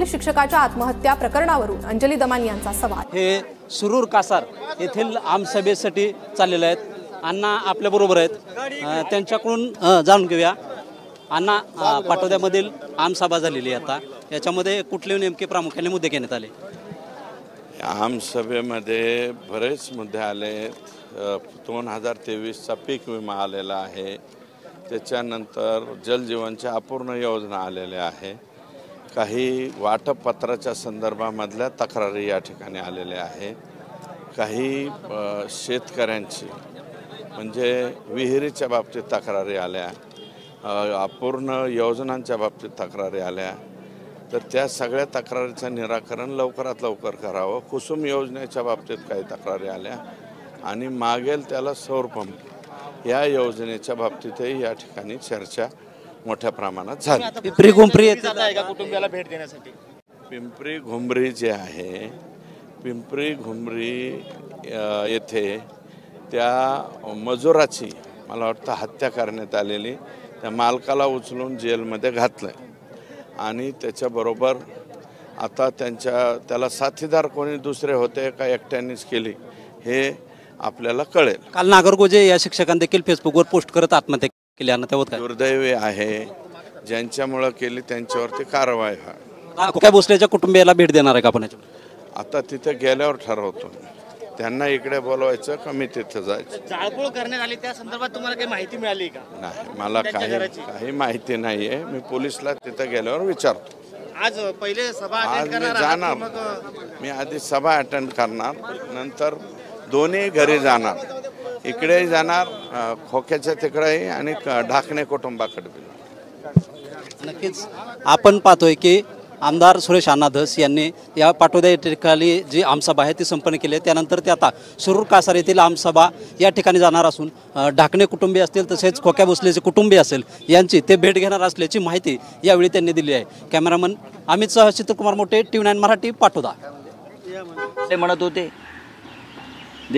येथील शिक्षकाच्या आत्महत्या प्रकरणावरून अंजली दमानी यांचा सवाल। हे सुरूर कासार येथील आमसभेसाठी चाललेले आहेत। अण्णा आपल्या बरोबर आहेत, त्यांच्याकडून जाणून घेऊया। अण्णा, पाटोद्यामधील आमसभा झालेली आहे, आता याच्यामध्ये कुठले नेमके प्रामुख्याने मुद्दे घेण्यात आले? आमसभेमध्ये बरेच मुद्दे आले। 2023चा पीक विमा आलेला आहे, त्याच्यानंतर जलजीवनच्या अपूर्ण योजना आलेल्या आहे, काही वाटपपत्राच्या संदर्भामधल्या तक्रारी या ठिकाणी आलेल्या आहे, काही शेतकऱ्यांची म्हणजे विहिरीच्या बाबतीत तक्रारी आल्या, अपूर्ण योजनांच्या बाबतीत तक्रारी आल्या। तर त्या सगळ्या तक्रारीचं निराकरण लवकरात लवकर करावं। कुसुम योजनेच्या बाबतीत काही तक्रारी आल्या आणि मागेल त्याला सौर पंप या योजनेच्या बाबतीतही या ठिकाणी चर्चा मोठ्या प्रमाणात झाली। पिंपरी घुमरी कुटुंबियाला भेट देण्यासाठी पिंपरी घुमरी जे आहे, पिंपरी घुमरी येथे त्या मजुराची मला वाटतं हत्या करण्यात आलेली, त्या मालकाला उचलून जेलमध्ये घातलं आणि त्याच्याबरोबर आता त्याला साथीदार कोणी दुसरे होते का एकट्यानेच केली हे आपल्याला कळेल। काल नागरगोजे या शिक्षकांनी देखील फेसबुकवर पोस्ट करत आत्महत्या केली आहे, त्यावर दुर्दैवी आहे, ज्यांच्यामुळे केली त्यांच्यावरती कारवाई व्हावी। खोक्या भोसलेच्या कुटुंबियाला भेट देणार आहे का आपण? आता तिथे गेल्यावर ठरवतो, त्यांना इकडे बोलवायचं का मी तिथे जायचं। जाळपोळ करण्यात आली त्या संदर्भात तुम्हाला काही माहिती मिळाली का? नाही, मला काही माहिती नाही आहे। मी पोलिसला तिथे गेल्यावर विचारतो। आज पहिले सभा आज मी जाणार, मी आधी सभा अटेंड करणार, नंतर दोन्ही घरी जाणार, इकडे जाणार खोक्याच्या तिकडेही आणि ढाकणे कुटुंबाकडे। नक्कीच आपण पाहतोय की आमदार सुरेश अण्णा धस यांनी या पाटोद्या ठिकाणी जी आमसभा आहे ती संपन्न केली आहे। त्यानंतर ते आता सुरूर कासार येथील आमसभा या ठिकाणी जाणार असून ढाकणे कुटुंबीय असतील तसेच खोक्या भोसलेचे कुटुंबीय असेल यांची ते भेट घेणार असल्याची माहिती यावेळी त्यांनी दिली आहे। कॅमेरामन अमित सह चित्रकुमार मोटे, TV9 मराठी, पाटोदा। ते म्हणत होते